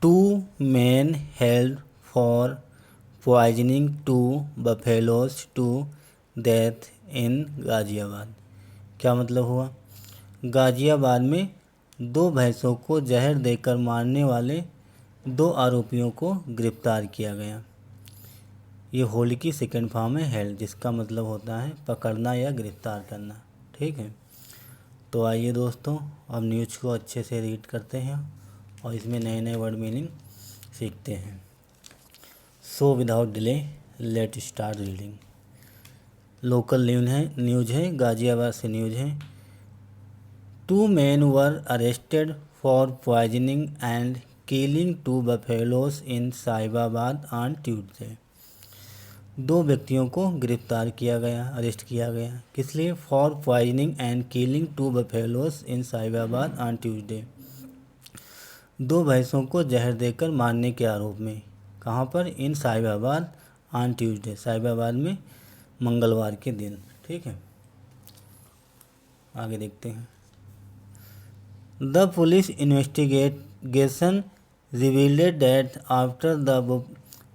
Two men held for poisoning two buffaloes to death in Ghaziabad. क्या मतलब हुआ? गाजियाबाद में दो भैंसों को जहर देकर मारने वाले दो आरोपियों को गिरफ्तार किया गया। ये होल्ड की सेकेंड फॉर्म है हेल्ड, जिसका मतलब होता है पकड़ना या गिरफ्तार करना। ठीक है, तो आइए दोस्तों अब न्यूज़ को अच्छे से रीड करते हैं और इसमें नए नए वर्ड मीनिंग सीखते हैं। So without delay let start reading. Local news है, गाजियाबाद से न्यूज़ है। Two man were arrested for poisoning and killing two buffaloes in Sahibabad on Tuesday. दो व्यक्तियों को गिरफ्तार किया गया, अरेस्ट किया गया। किस लिए? For poisoning and killing two buffaloes in Sahibabad on Tuesday. दो भैंसों को जहर देकर मारने के आरोप में। कहाँ पर? इन साहिबाबाद ऑन ट्यूसडे, साहिबाबाद में मंगलवार के दिन। ठीक है, आगे देखते हैं। The police investigation revealed that after the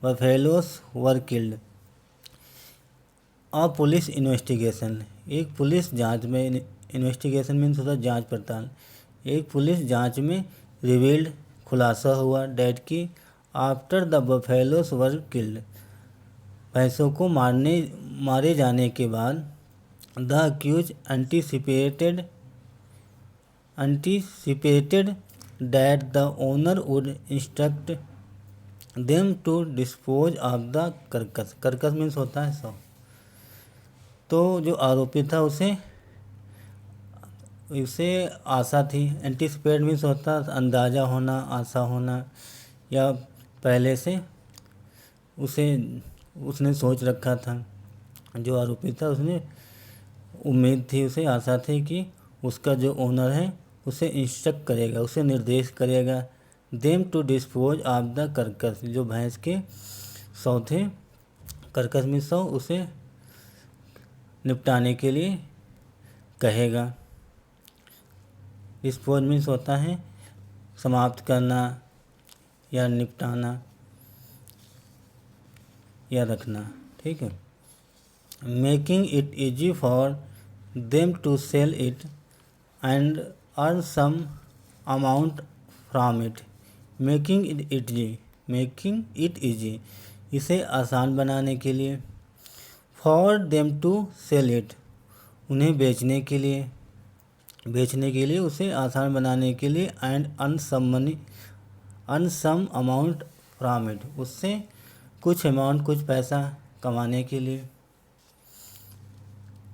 buffaloes were killed. A police investigation, एक पुलिस जांच में, इन्वेस्टिगेशन मीन्स होता है जांच पड़ताल। एक पुलिस जांच में रिवील्ड खुलासा हुआ डैट की after the buffaloes were killed, भैंसों को मारे जाने के बाद the accused anticipated that the owner would instruct them to dispose of the carcass। carcass means होता है शव। तो जो आरोपी था उसे आशा थी। एंटिसिपेट मीन्स होता है अंदाज़ा होना, आशा होना, या पहले से उसने सोच रखा था। जो आरोपी था उसने उम्मीद थी, उसे आशा थी कि उसका जो ओनर है उसे इंस्ट्रक्ट करेगा, उसे निर्देश करेगा them to dispose of the carcass, जो भैंस के शव थे, करकस में शव, उसे निपटाने के लिए कहेगा। डिस्पोज मीन्स होता है समाप्त करना या निपटाना या रखना। ठीक है, making it easy for them to sell it and earn some amount from it. Making it easy, इसे आसान बनाने के लिए। For them to sell it, उन्हें बेचने के लिए, उसे आसान बनाने के लिए। And earn some amount from it, उससे कुछ अमाउंट, कुछ पैसा कमाने के लिए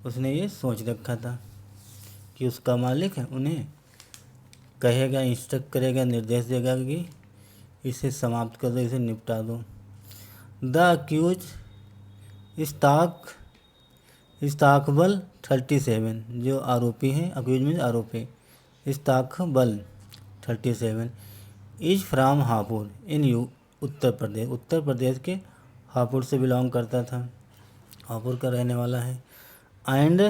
उसने ये सोच रखा था कि उसका मालिक है उन्हें कहेगा, इंस्ट्रक्ट करेगा, निर्देश देगा कि इसे समाप्त कर दो, इसे निपटा दो। द अक्यूज इस्ताकबल 37, जो आरोपी हैं, अक्यूज मीन्स आरोपी, इस्ताकबल 37 इज फ्राम हापुड़ इन उत्तर प्रदेश के हापुड़ से बिलोंग करता था, हापुड़ का रहने वाला है। And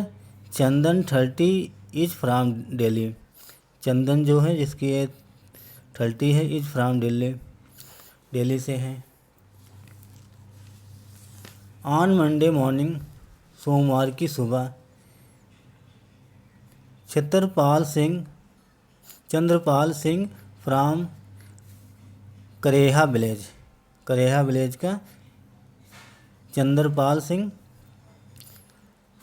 Chandan 30 is from Delhi, Chandan जो है जिसकी 30 है, इज फ्राम दिल्ली से है। ऑन मंडे मॉर्निंग, सोमवार की सुबह, चंद्रपाल सिंह फ्राम करेहा विलेज का Chandrapal Singh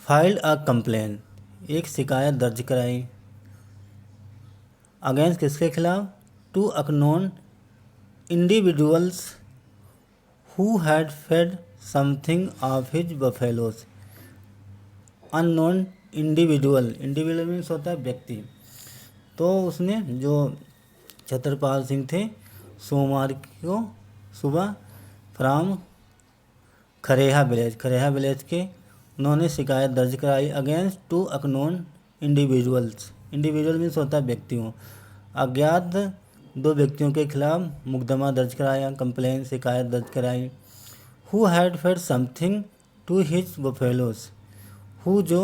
filed a complaint, एक शिकायत दर्ज कराई। अगेंस्ट किसके खिलाफ? Two unknown individuals who had fed something of his buffaloes. Unknown individual means होता है व्यक्ति। तो उसने, जो छत्रपाल सिंह थे, सोमवार को सुबह फ्राम खरेहा विलेज के, उन्होंने शिकायत दर्ज कराई against two unknown individual means होता है व्यक्तियों, अज्ञात दो व्यक्तियों के खिलाफ मुकदमा दर्ज कराया, कंप्लेन, शिकायत दर्ज कराई। Who had fed something to his buffaloes, who जो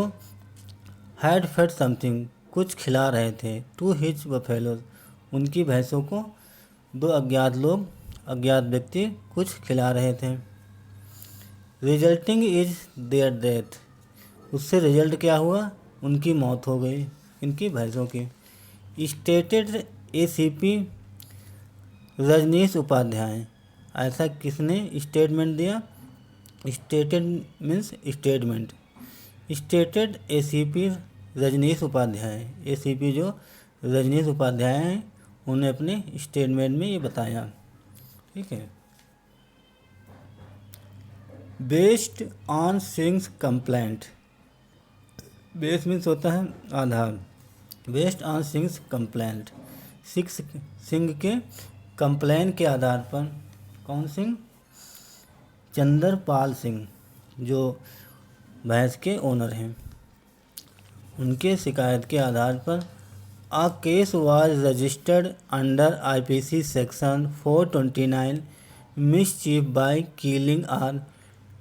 हैड फेड समथिंग कुछ खिला रहे थे, टू हिज बफेलोस उनकी भैंसों को दो अज्ञात व्यक्ति कुछ खिला रहे थे। रिजल्टिंग इज देयर डेथ, उससे रिजल्ट क्या हुआ, उनकी मौत हो गई, इनकी भैंसों की। स्टेटेड एसीपी रजनीश उपाध्याय, ऐसा किसने स्टेटमेंट दिया, stated means statement, stated ACP Rajnish Upadhyay, ACP जो रजनीश उपाध्याय हैं उन्होंने अपने स्टेटमेंट में ये बताया। ठीक है। Based on Singh's complaint, base means होता है आधार, based on Singh's complaint, Singh के कंप्लेन के आधार पर, कौन सिंह, चंद्रपाल सिंह जो भैंस के ओनर हैं, उनके शिकायत के आधार पर a case was registered under IPC section 429 mischief by killing और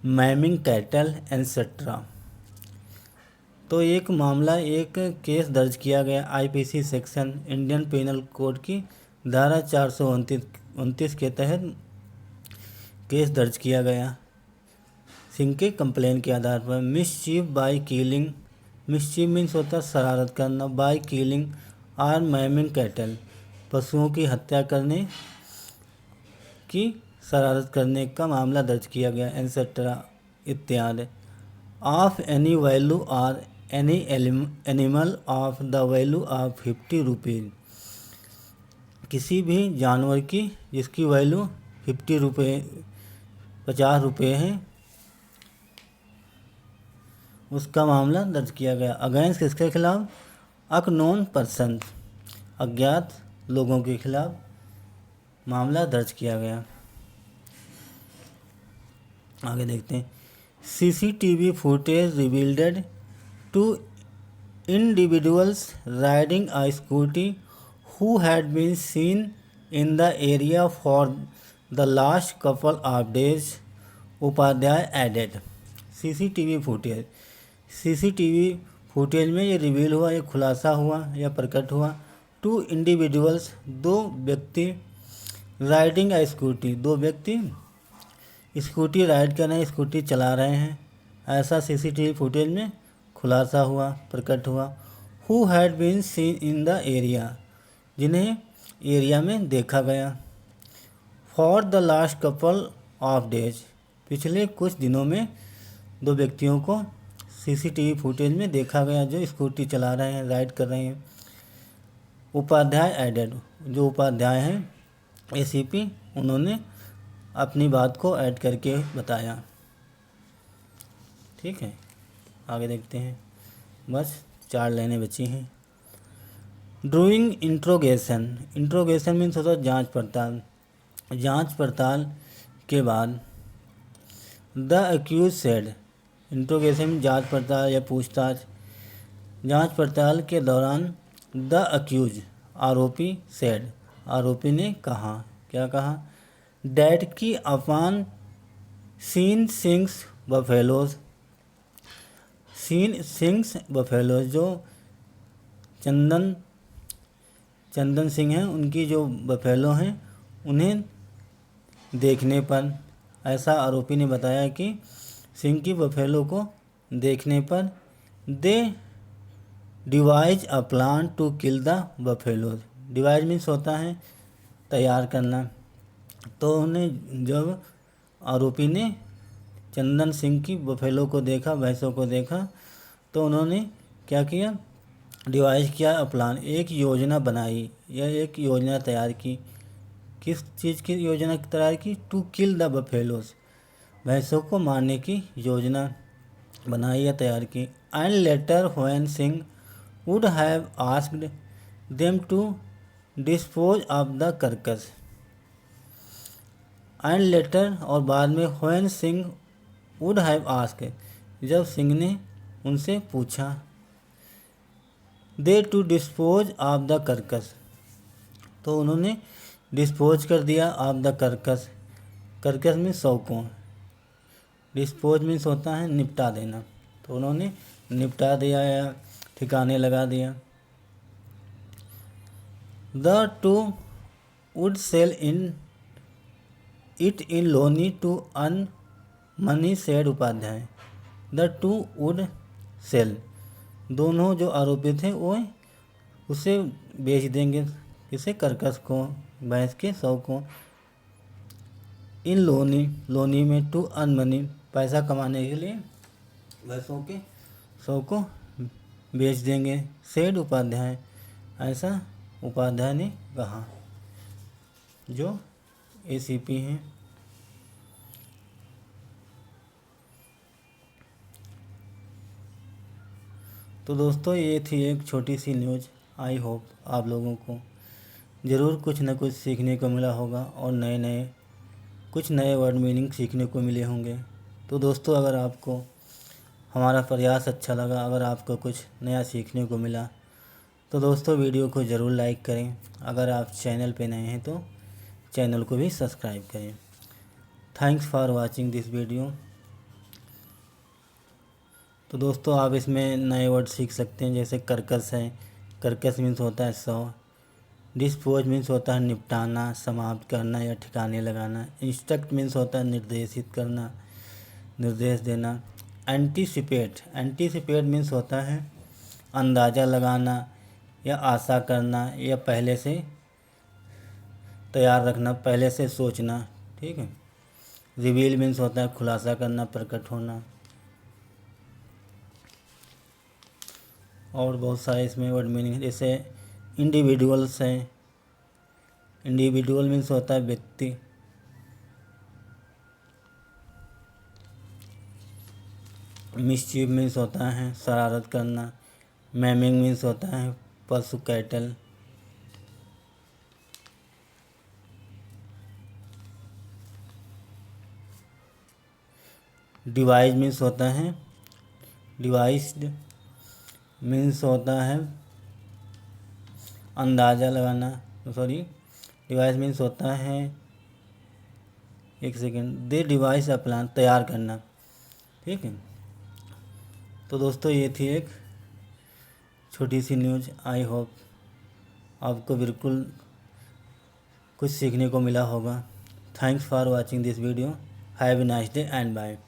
मैमिंग कैटल एटसेट्रा। तो एक केस दर्ज किया गया IPC section Indian penal code की धारा 429 के तहत केस दर्ज किया गया सिंह के कंप्लेन के आधार पर। Mischief by killing, mischief means होता है शरारत करना, बाय किलिंग और मैमिंग कैटल, पशुओं की हत्या करने की शरारत करने का मामला दर्ज किया गया, एटसेट्रा इत्यादि। ऑफ एनी वैल्यू और any animal of the value of 50 rupees, किसी भी जानवर की जिसकी वैल्यू 50 रुपये 50 रुपये है, उसका मामला दर्ज किया गया। अगेंस्ट किसके खिलाफ, अननोन पर्सन, अज्ञात लोगों के खिलाफ मामला दर्ज किया गया। आगे देखते हैं। CCTV footage revealed 2 individuals riding a scooty who had been seen in the area for the last couple of days, Upadhyay added. CCTV footage में ये रिवील हुआ, ये खुलासा हुआ या प्रकट हुआ। 2 individuals, 2 व्यक्ति, राइडिंग आ स्कूटी, 2 व्यक्ति स्कूटी राइड कर रहे हैं, स्कूटी चला रहे हैं, ऐसा सीसीटीवी फुटेज में खुलासा हुआ, प्रकट हुआ। Who had been seen in the area, जिन्हें एरिया में देखा गया। For the last couple of days, पिछले कुछ दिनों में 2 व्यक्तियों को सीसीटीवी फुटेज में देखा गया जो स्कूटी चला रहे हैं, राइड कर रहे हैं। उपाध्याय एडेड, जो उपाध्याय हैं एसीपी, उन्होंने अपनी बात को ऐड करके बताया। ठीक है, आगे देखते हैं। बस 4 लाइनें बची हैं। ड्रूइंग इंट्रोगेशन, इंट्रोगेशन मीन्स होता है जांच पड़ताल। जांच पड़ताल के बाद द अक्यूज सेड, इंट्रोगेशन में जांच पड़ताल या पूछताछ। जांच पड़ताल के दौरान द अक्यूज, आरोपी, सेड, आरोपी ने कहा, क्या कहा, डैट की upon seen Singh's buffaloes, seen Singh's buffaloes, जो चंदन सिंह हैं उनकी जो बफेलो हैं उन्हें देखने पर, ऐसा आरोपी ने बताया कि सिंह की बफेलो को देखने पर they devised a plan to kill the buffaloes. Devised means होता है तैयार करना। तो उन्हें जब आरोपी ने चंदन सिंह की बफेलो को देखा, भैंसों को देखा, तो उन्होंने क्या किया, डिवाइस किया प्लान, एक योजना बनाई या एक योजना तैयार की। किस चीज़ की योजना तैयार की, टू किल द बफेलोज, भैंसों को मारने की योजना बनाई या तैयार की। And later when Singh would have asked them to dispose of the carcass, and later और बाद में when Singh would have asked, जब सिंह ने उनसे पूछा, they to dispose of the carcass, तो उन्होंने डिस्पोज कर दिया ऑफ द कर्कस। कर्कस में शव को, डिस्पोज मीन्स होता है निपटा देना, तो उन्होंने निपटा दिया या ठिकाने लगा दिया। The two would sell in it in Loni to earn money, said Upadhyay. The two would sell, दोनों जो आरोपी थे वो उसे बेच देंगे, किसे, कर्कश को, भैंस के शव को। इन लोनी, लोनी में, टू अर्न मनी, पैसा कमाने के लिए भैंसों के शव को बेच देंगे, सेड उपाध्याय, ऐसा उपाध्याय ने कहा, जो एसीपी हैं। तो दोस्तों ये थी एक छोटी सी न्यूज़। आई होप आप लोगों को ज़रूर कुछ न कुछ सीखने को मिला होगा और कुछ नए वर्ड मीनिंग सीखने को मिले होंगे। तो दोस्तों अगर आपको हमारा प्रयास अच्छा लगा, अगर आपको कुछ नया सीखने को मिला, तो दोस्तों वीडियो को ज़रूर लाइक करें। अगर आप चैनल पे नए हैं तो चैनल को भी सब्सक्राइब करें। Thanks for watching this video. तो दोस्तों आप इसमें नए वर्ड सीख सकते हैं, जैसे कर्कश है, कर्कश मीन्स होता है शव। डिस्पोज मीन्स होता है निपटाना, समाप्त करना या ठिकाने लगाना। इंस्ट्रक्ट मीन्स होता है निर्देशित करना, निर्देश देना। एंटीसिपेट, एंटीसिपेट मीन्स होता है अंदाज़ा लगाना या आशा करना या पहले से तैयार रखना, पहले से सोचना, ठीक है। रिवील मीन्स होता है खुलासा करना, प्रकट होना। और बहुत सारे इसमें वर्ड मीनिंग, जैसे इंडिविजुअल्स हैं, इंडिविजुअल मीन्स होता है व्यक्ति। मिसचीफ मीन्स होता है शरारत करना। मैमिंग मीन्स होता है पशु, कैटल। डिवाइस मीन्स होता है, डिवाइस्ड मीन्स होता है अंदाज़ा लगाना, सॉरी, डिवाइस मीन्स होता है, एक second, they device a plan, तैयार करना, ठीक है। तो दोस्तों ये थी एक छोटी सी न्यूज़। आई होप आपको बिल्कुल कुछ सीखने को मिला होगा। Thanks for watching this video. Have a nice day and bye.